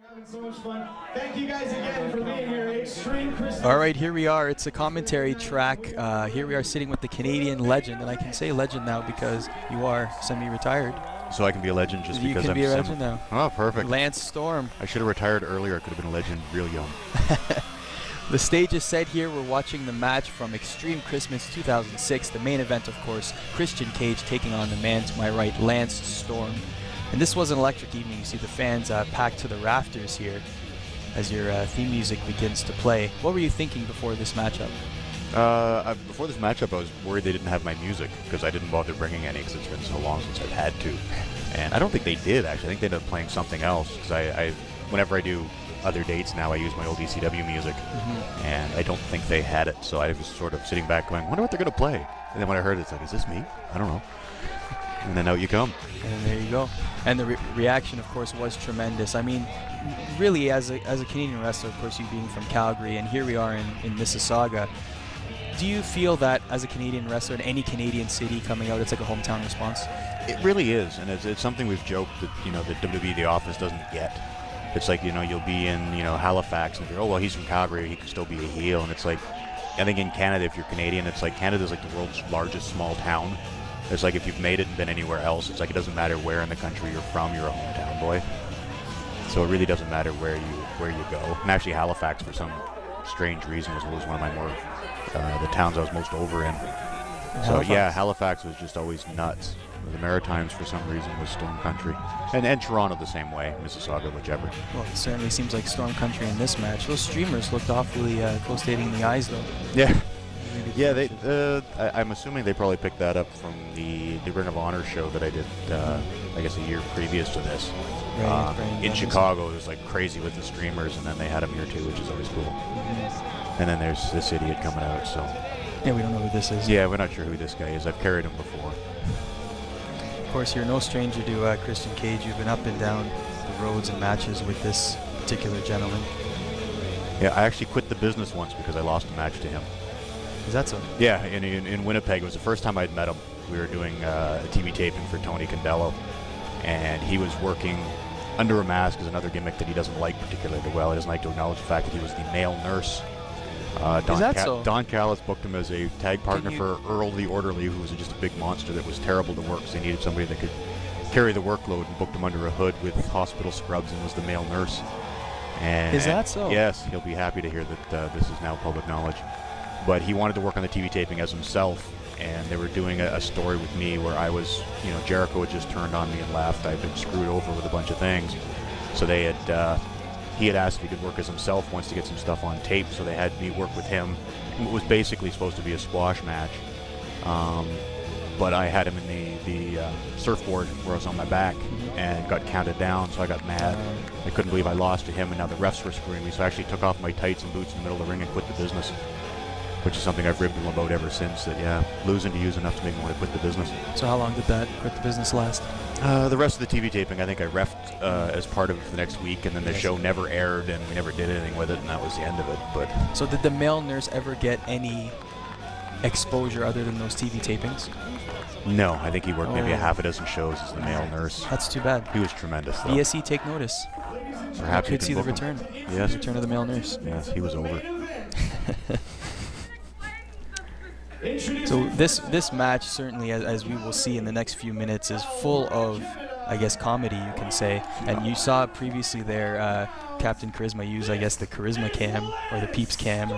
Having so much fun. Thank you guys again for being here. Extreme Christmas. All right, here we are. It's a commentary track. Here we are sitting with the Canadian legend, and I can say legend now because you are semi-retired. So I can be a legend just because I'm You can be a legend now. Oh, perfect. Lance Storm. I should have retired earlier. I could have been a legend real young. The stage is set here. We're watching the match from Extreme Christmas 2006. The main event, of course, Christian Cage taking on the man to my right, Lance Storm. And this was an electric evening. You see the fans packed to the rafters here as your theme music begins to play. What were you thinking before this matchup? Before this matchup, I was worried they didn't have my music because I didn't bother bringing any because it's been so long since I've had to. And I don't think they did, actually. I think they ended up playing something else because whenever I do other dates now, I use my old ECW music. And I don't think they had it. So I was sort of sitting back going, wonder what they're going to play. And then when I heard it, it's like, is this me? I don't know. And then out you come. And there you go. And the reaction, of course, was tremendous. I mean, really, as a Canadian wrestler, of course, you being from Calgary, and here we are in Mississauga, do you feel that as a Canadian wrestler in any Canadian city coming out, it's like a hometown response? It really is, and it's something we've joked that, the WWE The Office doesn't get. It's like, you'll be in, Halifax, and oh, well, he's from Calgary, he can still be a heel, and it's like, I think in Canada, if you're Canadian, it's like Canada's like the world's largest small town. It's like if you've made it and been anywhere else, it's like it doesn't matter where in the country you're from, you're a hometown boy. So it really doesn't matter where you go. And actually Halifax, for some strange reason, was one of my more, the towns I was most over in. So yeah, Halifax was just always nuts. The Maritimes, for some reason, was Storm Country. And Toronto the same way, Mississauga, whichever. Well, it certainly seems like Storm Country in this match. Those streamers looked awfully close to hitting the eyes, though. Yeah. Yeah, I'm assuming they probably picked that up from the Ring of Honor show that I did, I guess, a year previous to this. Right, in Chicago, it was like crazy with the streamers, and then they had them here too, which is always cool. And then there's this idiot coming out, so. Yeah, we don't know who this is. Yeah, we're not sure who this guy is. I've carried him before. Of course, you're no stranger to Christian Cage. You've been up and down the roads and matches with this particular gentleman. Yeah, I actually quit the business once because I lost a match to him. Is that so? Yeah, in Winnipeg. It was the first time I'd met him. We were doing a TV taping for Tony Condello, and he was working under a mask as another gimmick that he doesn't like particularly well. He doesn't like to acknowledge the fact that he was the male nurse. Is that so? Don Callis booked him as a tag partner for Earl the Orderly, who was just a big monster that was terrible to work, so they needed somebody that could carry the workload, and booked him under a hood with hospital scrubs and was the male nurse. And, is that so? Yes, he'll be happy to hear that this is now public knowledge. But he wanted to work on the TV taping as himself, and they were doing a story with me where I was, Jericho had just turned on me and left. I'd been screwed over with a bunch of things. So he had asked if he could work as himself once to get some stuff on tape, so they had me work with him. It was basically supposed to be a squash match, but I had him in the surfboard where I was on my back and got counted down, so I got mad. I couldn't believe I lost to him, and now the refs were screwing me, so I actually took off my tights and boots in the middle of the ring and quit the business. Which is something I've ribbed him about ever since, that, yeah, losing to you is enough to make me want to quit the business. So how long did that quit the business last? The rest of the TV taping, I think I refed as part of the next week, and then the show never aired, and we never did anything with it, and that was the end of it. But so did the male nurse ever get any exposure other than those TV tapings? No, I think he worked maybe a half a dozen shows as the male nurse. That's too bad. He was tremendous, though. ESE, take notice. Perhaps you could see the return. Yes. The return of the male nurse. Yes, he was over. So this match, certainly, as we will see in the next few minutes, is full of, I guess, comedy, you can say. And you saw previously there Captain Charisma use, I guess, the Charisma Cam or the Peeps Cam or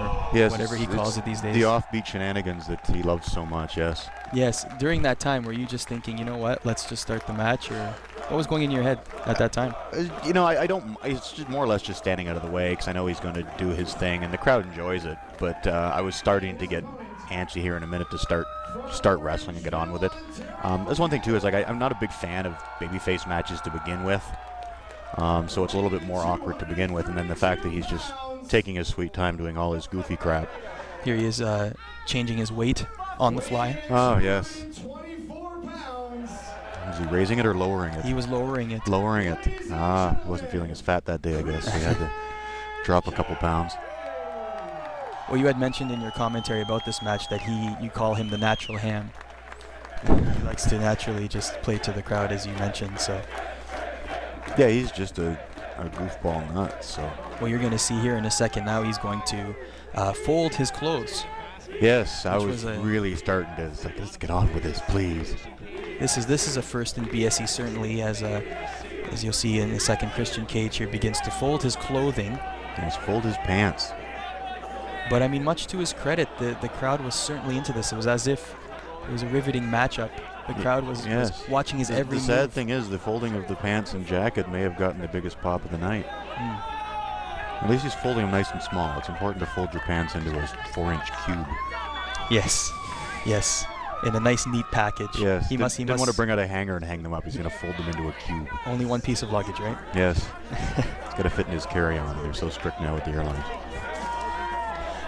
whatever he calls it these days. The offbeat shenanigans that he loved so much, yes. Yes. During that time, were you just thinking, you know what, let's just start the match, or what was going in your head at that time? I don't. It's just more or less just standing out of the way because I know he's going to do his thing, and the crowd enjoys it. But I was starting to get antsy here in a minute to start wrestling and get on with it. That's one thing too, is like I'm not a big fan of babyface matches to begin with, so it's a little bit more awkward to begin with, and then the fact that he's just taking his sweet time doing all his goofy crap. Here he is changing his weight on the fly. Oh yes. Was he raising it or lowering it? He was lowering it. Lowering it. He wasn't feeling as fat that day, I guess, so he had to drop a couple pounds. Well, you had mentioned in your commentary about this match that you call him the natural ham. He likes to naturally just play to the crowd, as you mentioned. So yeah, he's just a are goofball nuts. So. Well, you're going to see here in a second now he's going to fold his clothes. Yes, I was was really starting to. It's like, let's get on with this, please. This is a first in BSE certainly, as you'll see in a second. Christian Cage here begins to fold his clothing. Yes, fold his pants. But I mean, much to his credit, the crowd was certainly into this. It was as if it was a riveting matchup. The crowd was watching his every move. The sad thing is the folding of the pants and jacket may have gotten the biggest pop of the night. At least he's folding them nice and small. It's important to fold your pants into a 4-inch cube. Yes, yes, in a nice, neat package. Yes, he must want to bring out a hanger and hang them up. He's going to fold them into a cube. Only one piece of luggage, right? Yes. It's got to fit in his carry-on. They're so strict now with the airlines.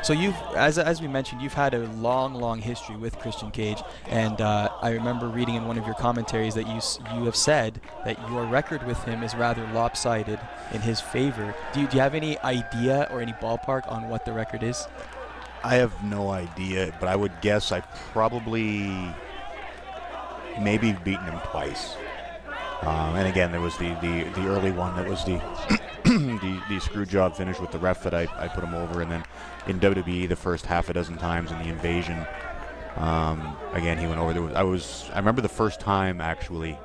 So you've, as we mentioned, you've had a long history with Christian Cage, and I remember reading in one of your commentaries that you have said that your record with him is rather lopsided in his favor. Do you have any idea or any ballpark on what the record is? I have no idea, but I would guess I probably maybe beaten him twice. And again, there was the early one that was the the screw job finish with the ref that I put him over, and then in WWE the first half a dozen times in the Invasion, again he went over. I remember the first time actually.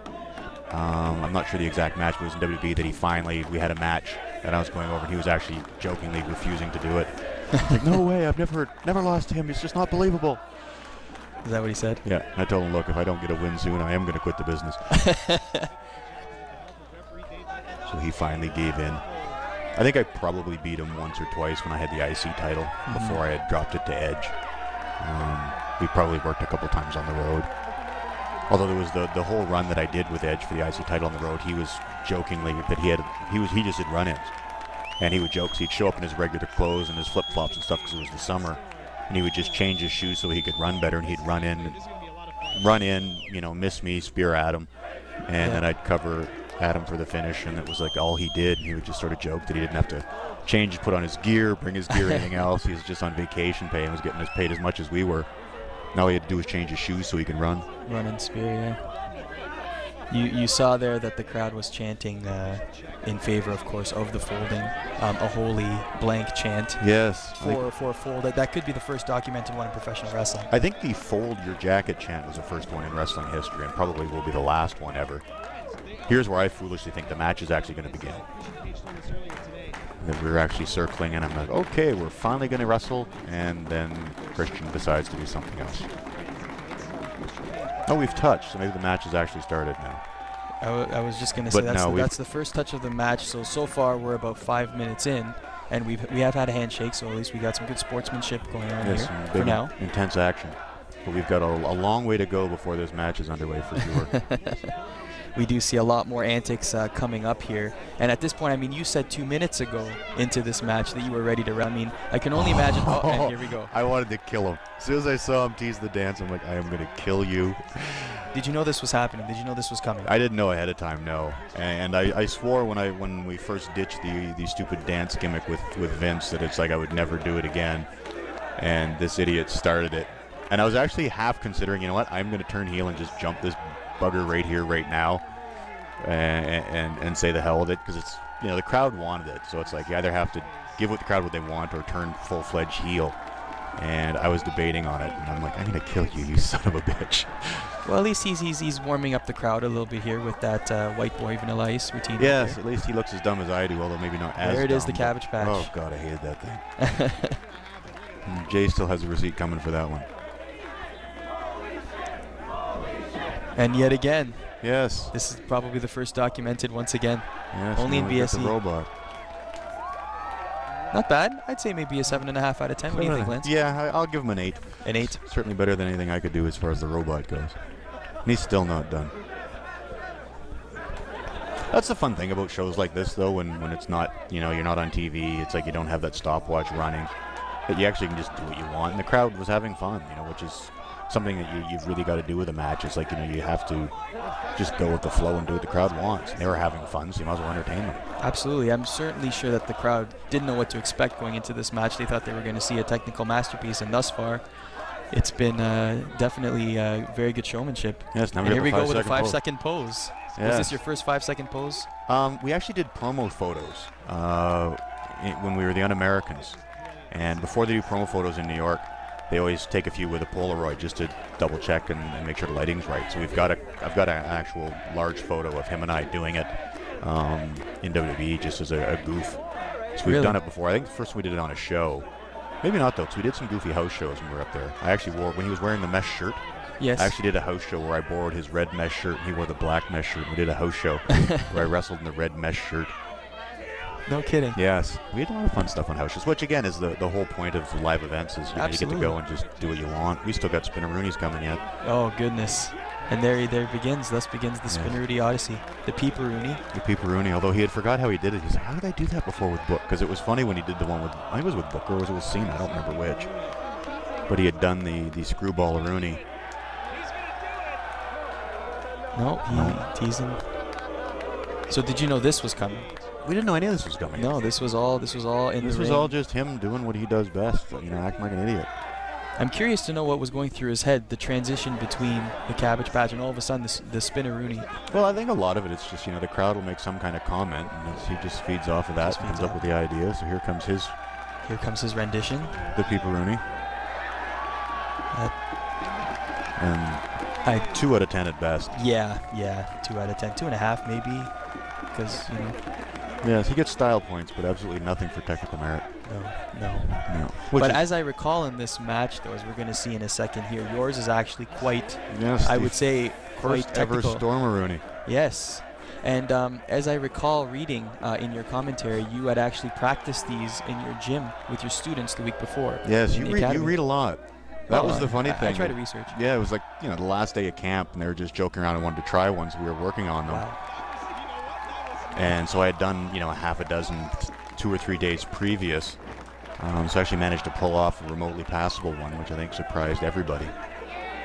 I'm not sure the exact match, but it was in WWE that we had a match that I was going over, and he was actually jokingly refusing to do it. Like, no way, I've never lost to him. It's just not believable. Is that what he said? Yeah, I told him, look, if I don't get a win soon, I am going to quit the business. So he finally gave in. I think I probably beat him once or twice when I had the IC title before I had dropped it to Edge. We probably worked a couple times on the road. Although there was the whole run that I did with Edge for the IC title on the road, he was jokingly that he just did run-ins. And he would joke, he'd show up in his regular clothes and his flip-flops and stuff because it was the summer. And he would just change his shoes so he could run better, and he'd run in, miss me, spear Adam, and then I'd cover Adam for the finish, and it was like all he did. And he would just sort of joke that he didn't have to change, put on his gear, bring his gear, anything else. He was just on vacation pay and was getting paid as much as we were. All he had to do was change his shoes so he can run. Run and spear, yeah. You saw there that the crowd was chanting in favor, of course, of the folding, a holy blank chant. Yes. For a fold. That could be the first documented one in professional wrestling. I think the fold your jacket chant was the first one in wrestling history, and probably will be the last one ever. Here's where I foolishly think the match is actually going to begin. That we're actually circling, and I'm like, okay, we're finally going to wrestle, and then Christian decides to do something else. Oh, we've touched, so maybe the match has actually started now. I was just going to say that's the first touch of the match. So far we're about 5 minutes in, and we have had a handshake, so at least we got some good sportsmanship going on here for now. Intense action. But we've got a long way to go before this match is underway for sure. We do see a lot more antics coming up here. And at this point, I mean, you said 2 minutes ago into this match that you were ready to run. I mean, I can only imagine. Oh, and here we go. I wanted to kill him. As soon as I saw him tease the dance, I'm like, I am going to kill you. Did you know this was happening? Did you know this was coming? I didn't know ahead of time, no. And I swore when we first ditched the stupid dance gimmick with Vince that it's like I would never do it again. And this idiot started it. And I was actually half considering, you know what, I'm going to turn heel and just jump this bugger right here, right now, and say the hell with it, because it's, the crowd wanted it. So it's like you either have to give the crowd what they want or turn full-fledged heel. And I was debating on it, and I'm like, I'm going to kill you, you son of a bitch. Well, at least he's warming up the crowd a little bit here with that White Boy Vanilla Ice routine. Yes, at least he looks as dumb as I do, although maybe not as dumb. There it is, the Cabbage Patch. Oh, God, I hated that thing. Jay still has a receipt coming for that one. And yet again. Yes. This is probably the first documented once again. Yes, only in BSE. The robot. Not bad. I'd say maybe a 7.5 out of 10. What do you think, Lance? Yeah, I'll give him an 8. An 8? Certainly better than anything I could do as far as the robot goes. And he's still not done. That's the fun thing about shows like this, though, when it's not, you're not on TV. It's like you don't have that stopwatch running. That you actually can just do what you want. And the crowd was having fun, which is something that you've really got to do with a match. It's like, you have to just go with the flow and do what the crowd wants. And they were having fun, so you might as well entertain them. Absolutely. I'm certainly sure that the crowd didn't know what to expect going into this match. They thought they were going to see a technical masterpiece, and thus far, it's been definitely very good showmanship. Yes, now and here we go with a 5-second pose. Yeah. Was this your first 5-second pose? We actually did promo photos when we were the Un-Americans. And before they do promo photos in New York, they always take a few with a Polaroid just to double check and make sure the lighting's right. So I've got an actual large photo of him and I doing it in WWE just as a goof. So we've done it before. I think the first we did it on a show. Maybe not though, because we did some goofy house shows when we were up there. I actually wore, when he was wearing the mesh shirt, Yes. I actually did a house show where I borrowed his red mesh shirt and he wore the black mesh shirt. We did a house show where I wrestled in the red mesh shirt. No kidding. Yes. We had a lot of fun stuff on house shows, which again is the whole point of live events is you get to go and just do what you want. We still got Spinneroonies coming yet. Oh, goodness. And there begins. Thus begins the Spinneroonie Odyssey. The Peeperoonie. The Peeperoonie, although he had forgot how he did it. He's like, how did I do that before with Book? Because it was funny when he did the one with, I think it was with Book or was it with Cena? I don't remember which. But he had done the Screwball-a-Rooney. No, he teasing. So did you know this was coming? We didn't know any of this was coming. No, this was all in the ring. This was all just him doing what he does best, acting like an idiot. I'm curious to know what was going through his head, the transition between the Cabbage Patch and all of a sudden the Spinneroonie. Well, I think a lot of it, it's just, the crowd will make some kind of comment, and he just feeds off of that and comes up with the idea. So here comes his rendition. The Peeperoonie. And 2 out of 10 at best. Yeah, 2 out of 10. 2.5 maybe, because, Yes, he gets style points, but absolutely nothing for technical merit. No. But as I recall in this match, though, as we're going to see in a second here, yours is actually quite, I would say, quite first ever technical. Stormaroonie. Yes. And as I recall reading in your commentary, you had actually practiced these in your gym with your students the week before. Yes, you read a lot. That was the funny thing. I try to research. Yeah, it was like, the last day of camp, and they were just joking around and wanted to try one, so we were working on them. Wow. And so I had done, a half a dozen 2 or 3 days previous. So I actually managed to pull off a remotely passable one, which I think surprised everybody.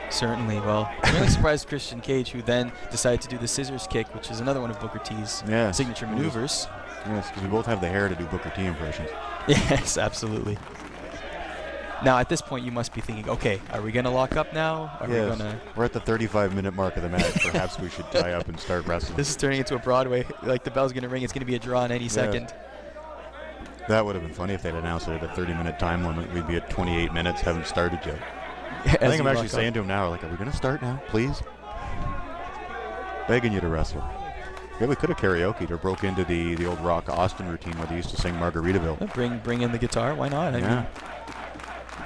Certainly. Well, really surprised Christian Cage, who then decided to do the scissors kick, which is another one of Booker T's signature maneuvers. Yes, because we both have the hair to do Booker T impressions. Yes, absolutely. Now, at this point, you must be thinking, okay, are we going to lock up now? We're at the 35-minute mark of the match. Perhaps we should tie up and start wrestling. This is turning into a Broadway. Like, the bell's going to ring. It's going to be a draw in any second. That would have been funny if they'd announced it at a 30-minute time limit. We'd be at 28 minutes, haven't started yet. I think I'm actually saying to him now, like, are we going to start now, please? Begging you to wrestle. Yeah, we could have karaoke'd or broke into the old Rock Austin routine where they used to sing Margaritaville. Bring in the guitar. Why not? I mean,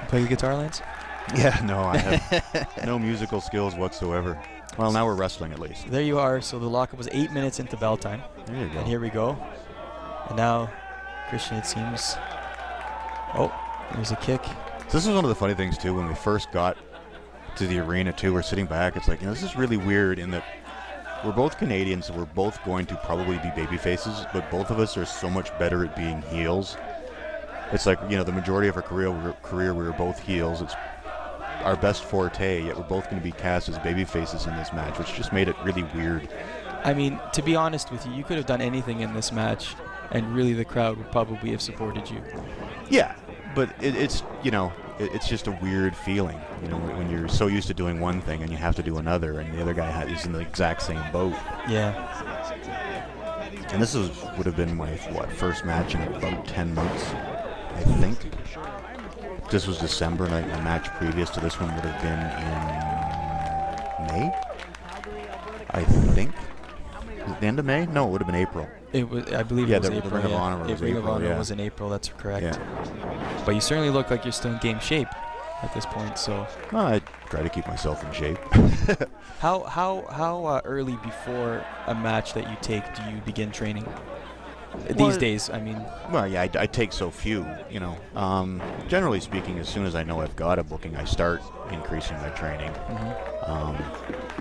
play the guitar, Lance? Yeah, no, I have no musical skills whatsoever. Well, now we're wrestling at least. There you are. So the lockup was 8 minutes into bell time. There you go. And here we go. And now, Christian, it seems. Oh, there's a kick. So this is one of the funny things, too. When we first got to the arena, too, we're sitting back. It's like, this is really weird in that we're both Canadians, so we're both going to probably be baby faces, but both of us are so much better at being heels. It's like, the majority of our career we were both heels. It's our best forte, yet we're both going to be cast as baby faces in this match, which just made it really weird. I mean, to be honest with you, you could have done anything in this match, and really the crowd would probably have supported you. Yeah, but it's just a weird feeling, when you're so used to doing one thing and you have to do another, and the other guy is in the exact same boat. Yeah. And this would have been my, first match in about 10 months, I think. This was December, and the match previous to this one would have been in May, I think. Was it the end of May? No, it would have been April. It was, I believe it was April. The Ring of Honor was April. Ring of Honor was in April, that's correct. Yeah. But you certainly look like you're still in game shape at this point, so. Well, I try to keep myself in shape. How early before a match that you take do you begin training? These days, I mean. Well, yeah, I take so few, Generally speaking, as soon as I know I've got a booking, I start increasing my training.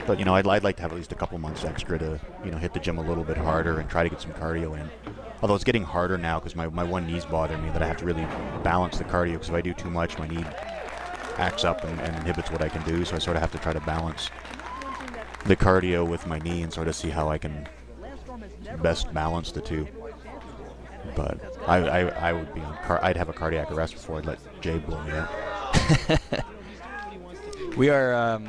But, I'd like to have at least a couple months extra to, hit the gym a little bit harder and try to get some cardio in. Although it's getting harder now because my one knee's bothering me, that I have to really balance the cardio, because if I do too much, my knee acts up and inhibits what I can do. So I sort of have to try to balance the cardio with my knee and sort of see how I can best balance the two. But I would be on I'd have a cardiac arrest before I'd let Jay blow me out. We are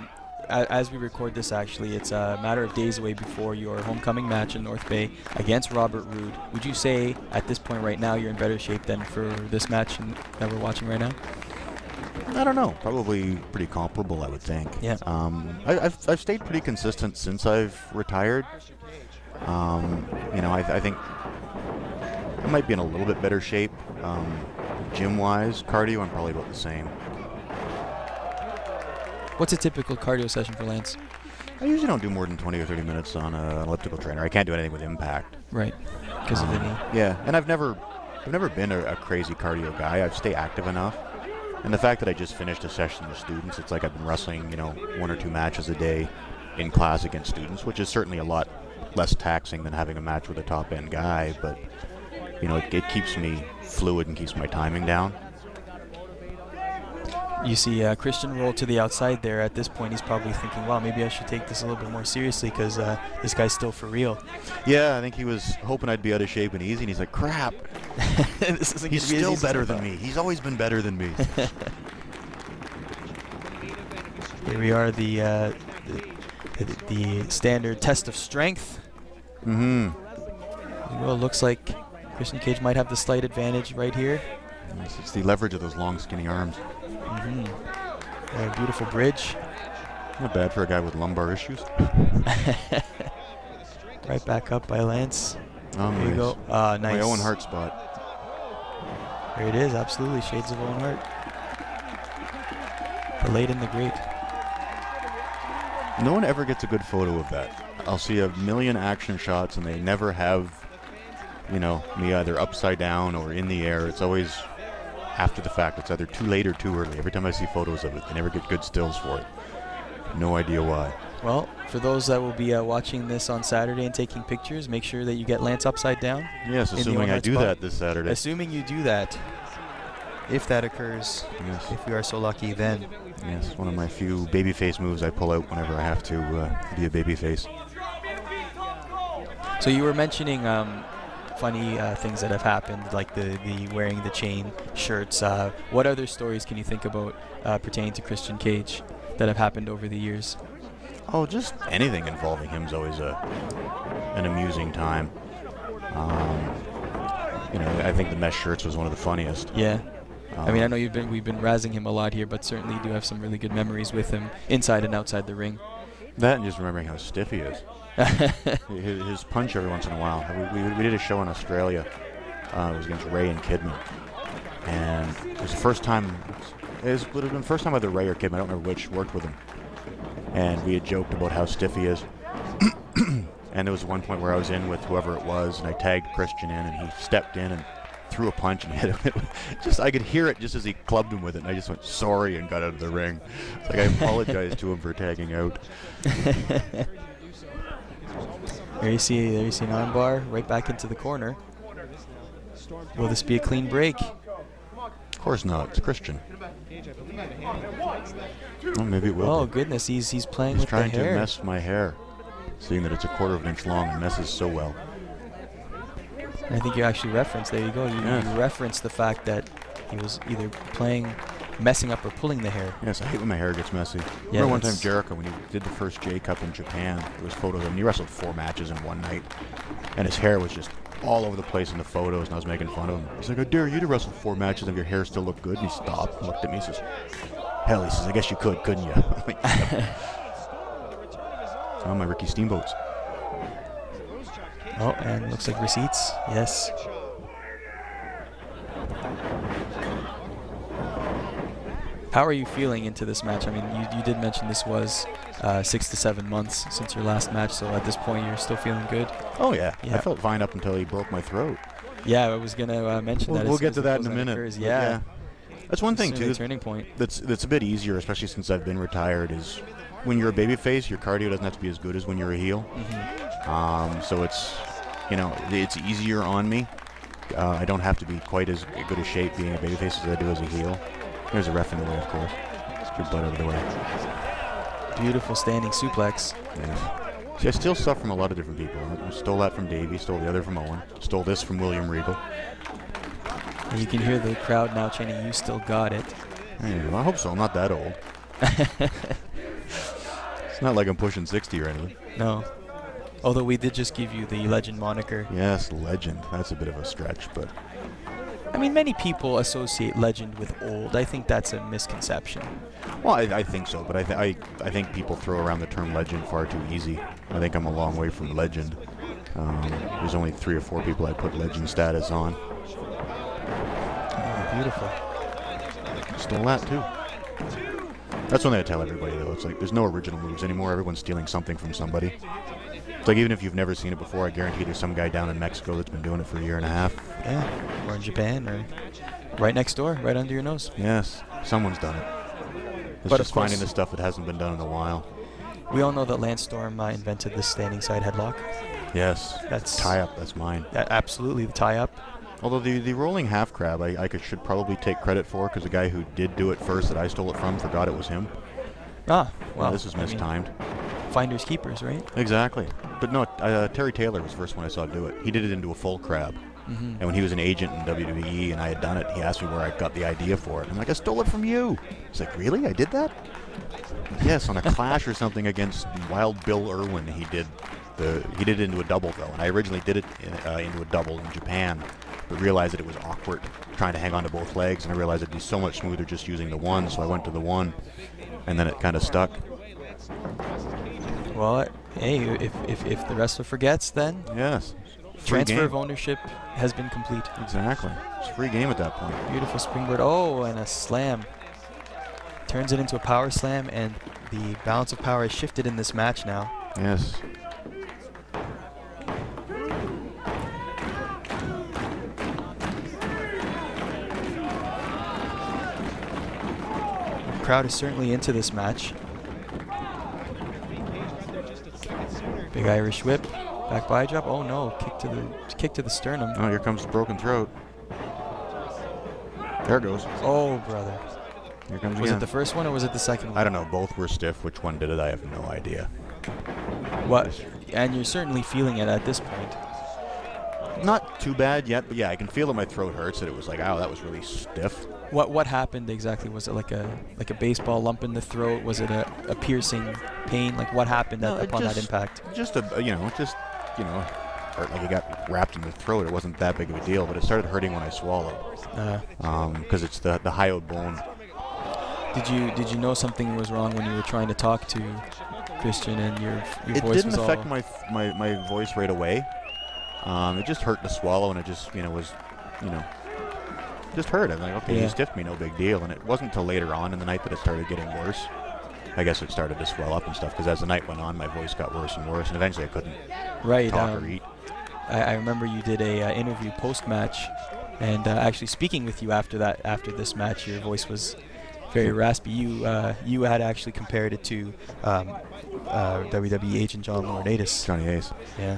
as we record this, actually, it's a matter of days away before your homecoming match in North Bay against Robert Roode. Would you say at this point right now you're in better shape than for this match that we're watching right now? I don't know. Probably pretty comparable, I would think. Yeah. I've stayed pretty consistent since I've retired. I think I might be in a little bit better shape. Gym-wise, cardio, I'm probably about the same. What's a typical cardio session for Lance? I usually don't do more than 20 or 30 minutes on an elliptical trainer. I can't do anything with impact. Right, because of the knee. Yeah, and I've never been a crazy cardio guy. I stay active enough. And the fact that I just finished a session with students, it's like I've been wrestling, 1 or 2 matches a day in class against students, which is certainly a lot less taxing than having a match with a top-end guy, but, it keeps me fluid and keeps my timing down. You see Christian roll to the outside there. At this point, he's probably thinking, well, maybe I should take this a little bit more seriously because this guy's still for real. Yeah, I think he was hoping I'd be out of shape and easy, and he's like, crap. He's still better than me. He's always been better than me. Here we are, the standard test of strength. Well, it looks like Christian Cage might have the slight advantage right here. Yes, it's the leverage of those long, skinny arms. A beautiful bridge. Not bad for a guy with lumbar issues. Right back up by Lance. Oh, there you go. Nice. My Owen Hart spot. There it is. Absolutely. Shades of Owen Hart. The late and the great. No one ever gets a good photo of that. I'll see a million action shots and they never have, me either upside down or in the air. It's always after the fact. It's either too late or too early. Every time I see photos of it, they never get good stills for it. No idea why. Well, for those that will be watching this on Saturday and taking pictures, make sure that you get Lance upside down. Yes, assuming I do that this Saturday. Assuming you do that. If that occurs, yes. If we are so lucky, then. Yes, one of my few babyface moves I pull out whenever I have to be a babyface. So you were mentioning funny things that have happened, like the wearing the chain shirts. What other stories can you think about pertaining to Christian Cage that have happened over the years? Oh, just anything involving him is always an amusing time. I think the mesh shirts was one of the funniest. Yeah. I mean, I know we've been razzing him a lot here, but certainly do have some really good memories with him inside and outside the ring. That and just remembering how stiff he is. his punch every once in a while. We did a show in Australia. It was against Ray and Kidman, and it was the first time. It would have been the first time either Ray or Kidman, I don't remember which, worked with him. And we had joked about how stiff he is. And there was one point where I was in with whoever it was, and I tagged Christian in, and he stepped in and threw a punch and hit him. I could hear it just as he clubbed him with it, and I just went sorry and got out of the ring. It's like I apologized to him for tagging out. There you see an armbar right back into the corner. Will this be a clean break? Of course not. It's Christian. Well, maybe it will. Oh be. Goodness, he's playing with the hair. He's trying to mess my hair, seeing that it's a quarter of an inch long and messes so well. I think you actually referenced. There you go. You Yes. referenced the fact that he was either messing up or pulling the hair. Yes, I hate when my hair gets messy. Yeah, Remember one time Jericho, when he did the first J Cup in Japan, there was photos of him. He wrestled 4 matches in one night, and his hair was just all over the place in the photos, and I was making fun of him. He's like, I dare you to wrestle 4 matches and your hair still look good. And he stopped and looked at me and says, hell, he says, I guess you could, couldn't you? I'm like, yep. Oh, my Ricky Steamboats. Oh, and looks like receipts. Yes. How are you feeling into this match? I mean, you did mention this was 6 to 7 months since your last match, so at this point you're still feeling good? Oh, yeah. Yeah. I felt fine up until he broke my throat. Yeah, I was going to mention that. We'll get to that in a minute. Occurs. Yeah. That's one thing, too. Turning point. That's a bit easier, especially since I've been retired, is when you're a babyface, your cardio doesn't have to be as good as when you're a heel. So it's, it's easier on me. I don't have to be quite as good a shape being a babyface as I do as a heel. There's a ref in the way, of course. Get your butt out of the way. Beautiful standing suplex. Yes. See, I steal stuff from a lot of different people. I stole that from Davey, stole the other from Owen, stole this from William Regal. And you can hear the crowd now chanting, "You still got it." I hope so. I'm not that old. Not like I'm pushing 60 or anything. No. Although we did just give you the legend moniker. Yes, legend. That's a bit of a stretch, but I mean, many people associate legend with old. I think that's a misconception. well, I think so. But I think people throw around the term legend far too easy. I think I'm a long way from legend. There's only 3 or 4 people I put legend status on. Oh, beautiful. Stole that too. That's one thing I tell everybody though. It's like there's no original moves anymore. Everyone's stealing something from somebody. It's like even if you've never seen it before, I guarantee there's some guy down in Mexico that's been doing it for a year and a half. Yeah, or in Japan, or right next door, right under your nose. Yes, someone's done it. It's But just of course, finding the stuff that hasn't been done in a while. we all know that Lance Storm invented the standing side headlock. Yes, That's tie up. That's mine. Absolutely the tie up. Although the rolling half crab, should probably take credit for because the guy who did do it first that I stole it from forgot it was him. Ah, well, This is mistimed. Finders keepers, right? Exactly. But no, Terry Taylor was the first one I saw do it. He did it into a full crab. Mm-hmm. And when he was an agent in WWE and I had done it, he asked me where I got the idea for it. I'm like, I stole it from you. He's like, really? I did that? Yes, on a Clash or something against Wild Bill Irwin. He did it into a double though, and I originally did it into a double in Japan, but realized that it was awkward trying to hang on to both legs, and I realized it'd be so much smoother just using the one, so I went to the one, and then it kind of stuck. Well, hey, if the wrestler forgets, then Yes. transfer of ownership has been complete. Exactly. It's a free game at that point. Beautiful springboard. Oh, and a slam. Turns it into a power slam, and the balance of power has shifted in this match now. Yes. The crowd is certainly into this match. Big Irish whip, back body drop. Oh no, kick to the sternum. Oh, here comes the broken throat. There it goes. Oh brother. Here comes Was again. it the first one or was it the second one? I don't know. Both were stiff. Which one did it? I have no idea. What? And you're certainly feeling it at this point. Not too bad yet, but yeah, I can feel that my throat hurts. That it was like, ow, that was really stiff. What happened exactly? Was it like a baseball lump in the throat? Was it a piercing pain? Like what happened upon that impact? Just hurt like it got wrapped in the throat. It wasn't that big of a deal, but it started hurting when I swallowed. Because it's the hyoid bone. Did you know something was wrong when you were trying to talk to Christian and your It voice didn't was affect all... my voice right away. It just hurt to swallow, and it just just hurt. I'm like, okay, Yeah. you stiffed me, no big deal. And it wasn't until later on in the night that it started getting worse. I guess it started to swell up and stuff, because as the night went on, my voice got worse and worse, and eventually I couldn't talk or eat. I remember you did a interview post-match, and actually speaking with you after this match, your voice was very raspy. You had actually compared it to WWE agent John Laurinaitis. Johnny Ace. Yeah.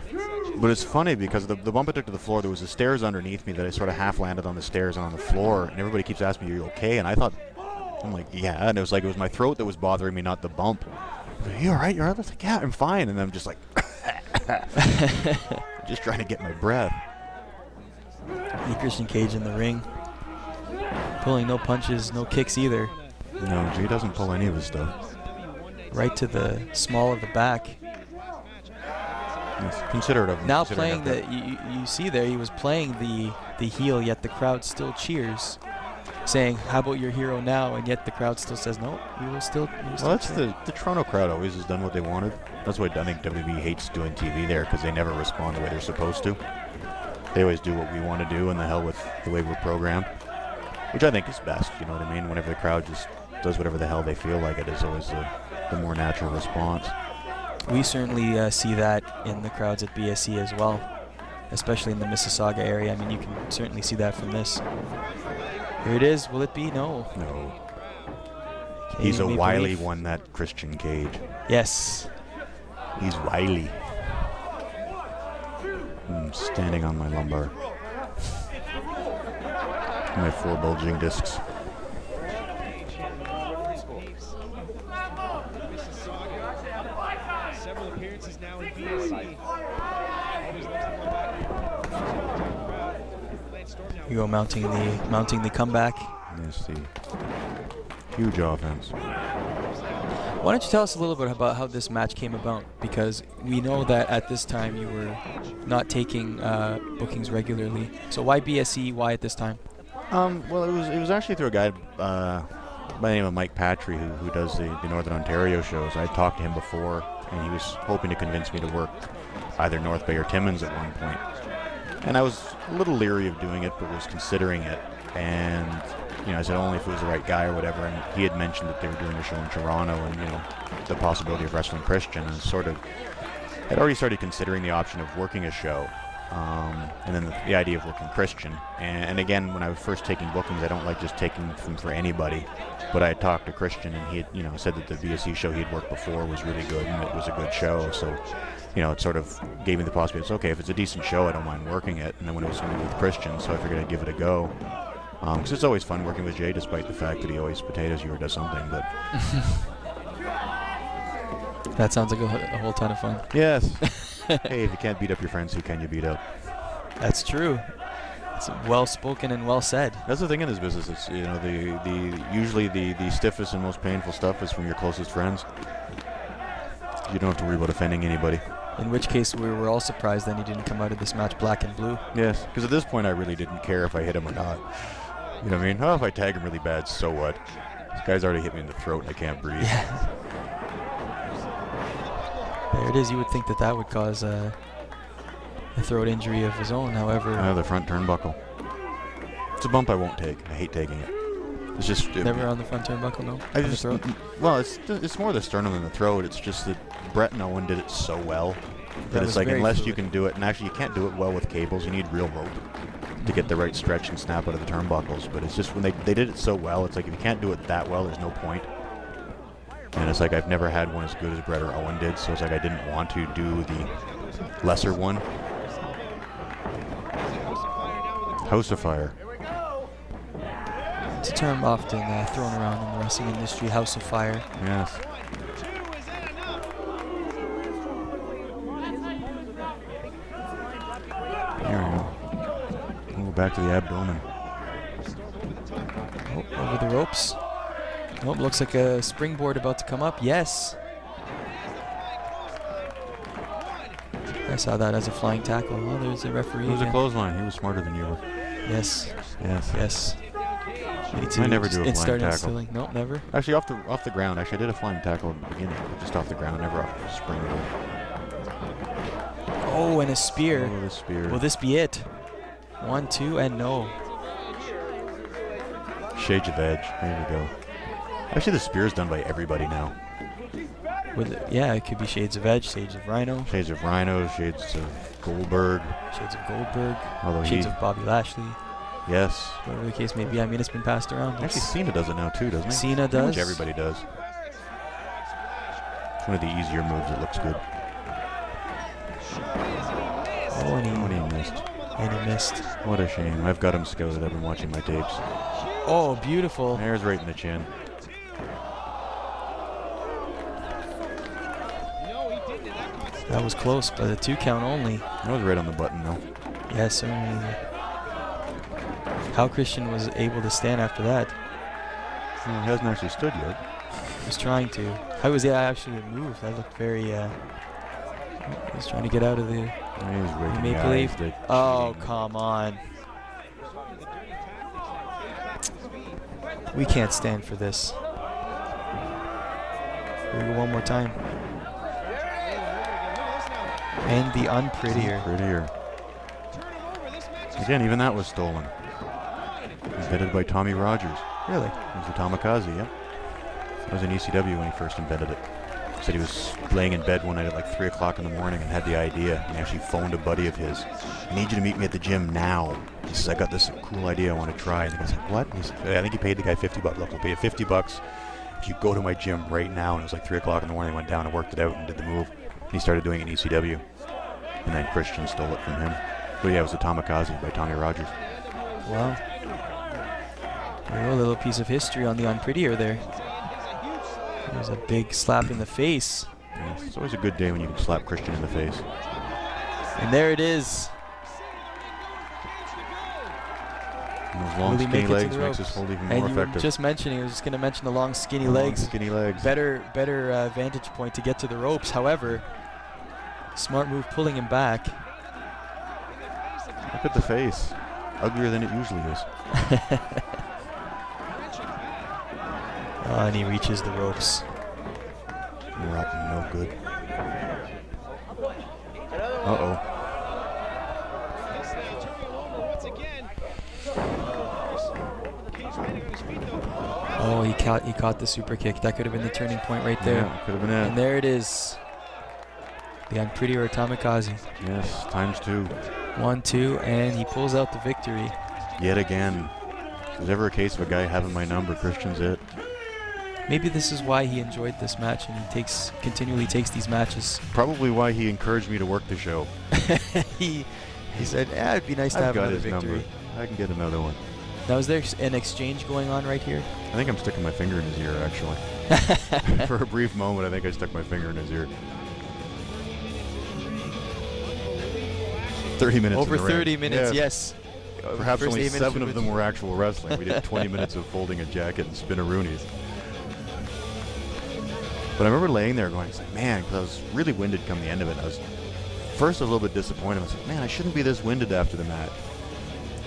But it's funny because the bump I took to the floor, there was the stairs underneath me that I sort of half landed on the stairs and on the floor, and everybody keeps asking me, "Are you okay?" And I'm like, yeah. And it was my throat that was bothering me, not the bump. Like, you all right? You're right? I was like, yeah, I'm fine. And I'm just like, just trying to get my breath. Christian Cage in the ring, pulling no punches, no kicks either. No, he doesn't pull any of his stuff. Right to the small of the back. It's considerate of him. Now considering playing you see there, he was playing the heel, yet the crowd still cheers, saying, "How about your hero now?" And yet the crowd still says, "No, we will still." Well, that's the Toronto crowd always has done what they wanted. That's why I think WWE hates doing TV there, because they never respond the way they're supposed to. They always do what we want to do, and the hell with the way we're programmed, which I think is best. You know what I mean? Whenever the crowd just does whatever the hell they feel like, it is always the more natural response. We certainly see that in the crowds at BSE as well, especially in the Mississauga area. I mean, you can certainly see that from this. Here it is. Will it be? No. No. Okay, He's a Maple wily Leaf. one, that Christian Cage. Yes. He's wily. I'm standing on my lumbar. My 4 bulging discs. Several appearances now in BSE. You go mounting the comeback. Let's see. Huge offense. Why don't you tell us a little bit about how this match came about? Because we know that at this time you were not taking bookings regularly. So why BSE? Why at this time? Well, it was actually through a guy by the name of Mike Patry who does the Northern Ontario shows. I talked to him before, and he was hoping to convince me to work either North Bay or Timmins at one point. And I was a little leery of doing it, but was considering it. And I said only if it was the right guy or whatever. And he had mentioned that they were doing a show in Toronto, and the possibility of wrestling Christian. And I'd already started considering the option of working a show. And then the idea of working Christian. And again, when I was first taking bookings, I don't like just taking them for anybody. But I had talked to Christian, and he had, said that the BSE show he had worked before was really good, and it was a good show. So, it sort of gave me the possibility. It's okay, if it's a decent show, I don't mind working it. And then when it was going to be with Christian, so I figured I'd give it a go. Because it's always fun working with Jay, despite the fact that he always potatoes you or does something. But that sounds like a whole ton of fun. Yes. Hey, if you can't beat up your friends, who can you beat up? That's true. It's well spoken and well said. That's the thing in this business. It's usually the stiffest and most painful stuff is from your closest friends. You don't have to worry about offending anybody. In which case, we were all surprised then he didn't come out of this match black and blue. Yes, because at this point I really didn't care if I hit him or not. You know what I mean? Oh, if I tag him really bad, so what? This guy's already hit me in the throat and I can't breathe. Yeah. There it is. You would think that would cause a throat injury of his own. However, the front turnbuckle. It's a bump I won't take. I hate taking it. It's just never on the front turnbuckle, no. I just well, it's more the sternum than the throat. It's just that Brett and Owen did it so well that it's like unless you can do it, and actually you can't do it well with cables. You need real rope to get the right stretch and snap out of the turnbuckles. But it's just when they did it so well, it's like if you can't do it that well, there's no point. And it's like I've never had one as good as Brett or Owen did, so it's like I didn't want to do the lesser one. House of Fire. It's a term often thrown around in the wrestling industry, House of Fire. Yes. There we go. We'll go back to the abdomen. Oh, over the ropes. Oh, looks like a springboard about to come up. Yes. I saw that as a flying tackle. Oh, there's the referee. It was a clothesline. He was smarter than you were. Yes. Yes. Yes. I never do a flying tackle. Nope, never. Actually, off the ground. Actually, I did a flying tackle at the beginning, but just off the ground, never off the springboard. Oh, and a spear. Oh, the spear. Will this be it? 1, 2, and no. Shades of Edge. There we go. Actually, the spear is done by everybody now. Yeah, it could be Shades of Edge, Shades of Rhino. Shades of Rhino, Shades of Goldberg. Shades of Goldberg. Although Shades of Bobby Lashley. Yes. Whatever the case may be. I mean, it's been passed around. Actually, Cena does it now too, doesn't he? Cena Pretty does. much everybody does. It's one of the easier moves. It looks good. Oh, and he missed. And he missed. What a shame. I've got him scouted. I've been watching my tapes. Oh, beautiful. There's right in the chin. That was close, but a 2 count only. That was right on the button, though. Yes, certainly. How Christian was able to stand after that. Well, he hasn't actually stood yet. He was trying to. How was he actually moved? That looked very. He was trying to get out of the Maple Leaf. Oh, come on. We can't stand for this. Here we go one more time. And the unprettier. Prettier. Again, even that was stolen. Invented by Tommy Rogers. Really? It was the Tamikaze, yeah. That was in ECW when he first invented it. Said he was laying in bed one night at like 3 o'clock in the morning and had the idea. And he actually phoned a buddy of his. I need you to meet me at the gym now. He says, I got this cool idea I want to try. And the guy's like, what? And he said, I think he paid the guy $50. Look, we'll pay you $50 if you go to my gym right now. And it was like 3 o'clock in the morning. He went down and worked it out and did the move. And he started doing it in ECW. And then Christian stole it from him. But yeah, it was the Tamikaze by Tommy Rogers. Wow. A little piece of history on the unprettier there. There's a big slap in the face. Yes, it's always a good day when you can slap Christian in the face. And there it is. And those long, Will he skinny make it to legs the makes ropes? this hold even And more you were effective. just mentioning, I was just going to mention the long, skinny Long, legs. skinny legs. Better vantage point to get to the ropes. However, smart move pulling him back. Look at the face. Uglier than it usually is. And he reaches the ropes. No good. Uh-oh. Oh, he caught the super kick. That could have been the turning point right there. Yeah, could have been it. And there it is. The Unprettier Tamikaze. Yes, ×2. 1-2, and he pulls out the victory. Yet again. If there's ever a case of a guy having my number, Christian's it. Maybe this is why he enjoyed this match, and he continually takes these matches. Probably why he encouraged me to work the show. he said, "Yeah, it'd be nice to I've have got another his victory." number. I can get another one. Now, is there an exchange going on right here? I think I'm sticking my finger in his ear, actually. For a brief moment, I think I stuck my finger in his ear. 30 minutes. Over in the ring. 30 minutes, yes. Perhaps First only 8 minutes 7 of with- them were actual wrestling. We did 20 minutes of folding a jacket and spinaroonies. But I remember laying there going, it's like, man, because I was really winded come the end of it. I was first a little bit disappointed. I was like, man, I shouldn't be this winded after the match.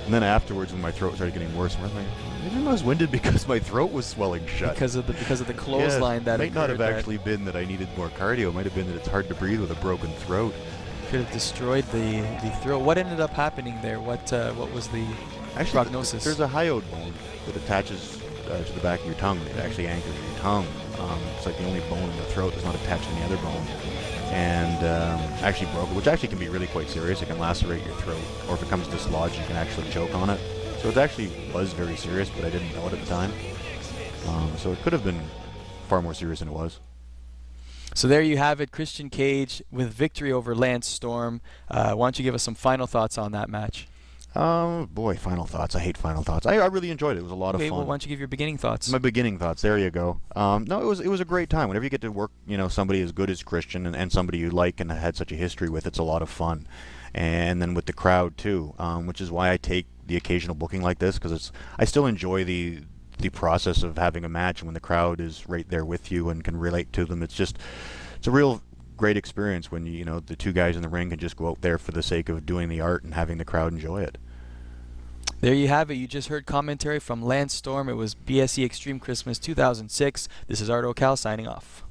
And then afterwards, when my throat started getting worse, I was like, maybe I was winded because my throat was swelling shut. Because of the clothesline that might not have occurred that actually been that I needed more cardio. It might have been that it's hard to breathe with a broken throat. could have destroyed the throat. What ended up happening there? What was the Actually, prognosis? there's a hyoid bone that attaches to the back of your tongue. It actually anchors your tongue. It's like the only bone in the throat that's not attached to any other bone. And actually broke it, which actually can be really quite serious. It can lacerate your throat, or if it comes dislodged, you can actually choke on it. So it actually was very serious, but I didn't know it at the time. So it could have been far more serious than it was. So there you have it, Christian Cage with victory over Lance Storm. Why don't you give us some final thoughts on that match? Boy, final thoughts. I hate final thoughts. I really enjoyed it. It was a lot of Okay, fun. well, why don't you give your beginning thoughts? My beginning thoughts. There you go. No, it was a great time. Whenever you get to work, somebody as good as Christian and somebody you like and had such a history with, it's a lot of fun. And then with the crowd too, which is why I take the occasional booking like this, because I still enjoy the process of having a match when the crowd is right there with you and can relate to them. It's a real great experience when the two guys in the ring can just go out there for the sake of doing the art and having the crowd enjoy it. There you have it. You just heard commentary from Lance Storm. It was BSE Extreme Christmas 2006. This is Art O'Cal signing off.